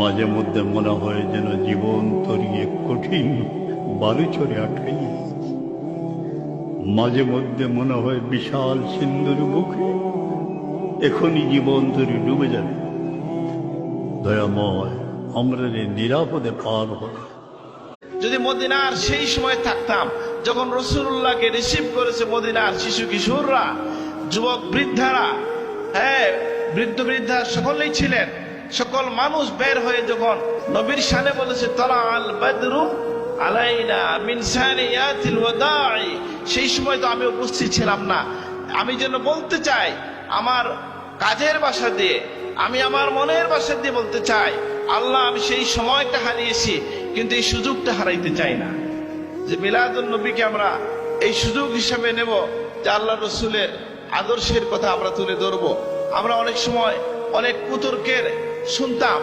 মাঝে মধ্যে মনে হয় যেন জীবন তরিয়ে কঠিন বালুচরে আটকাই। মাঝে মধ্যে মনে হয় বিশাল সিন্ধুর বুকে এখনই জীবন তরি ডুবে যাবে। দয়াময় আমরা নিরাপদে পার হই। যদি মদিনার সেই সময় থাকতাম যখন রাসূলুল্লাহকে রিসিভ করেছে মদিনার শিশু কিশোররা, যুবক বৃদ্ধারা, বৃদ্ধ বৃদ্ধা সকলেই ছিলেন, সকল মানুষ বের হয়ে যখন নবীর শানে বলেছে তালা আল বদরু আলাইনা মিন সানিয়াতিল ওয়াদাই, সেই সময় তো আমি উপস্থিত ছিলাম না। আমি যেন বলতে চাই আমার কাজের ভাষা দিয়ে, আমি আমার মনের ভাষা দিয়ে বলতে চাই, আল্লাহ আমি সেই সময়টা হারিয়েছি কিন্তু এই সুযোগটা হারাইতে চাই না। যে মিলাদুন নবীকে আমরা এই সুযোগ হিসাবে নেব, যে আল্লাহ রসুলের আদর্শের কথা আমরা তুলে ধরবো। আমরা অনেক সময় অনেক কুতর্কের শুনতাম,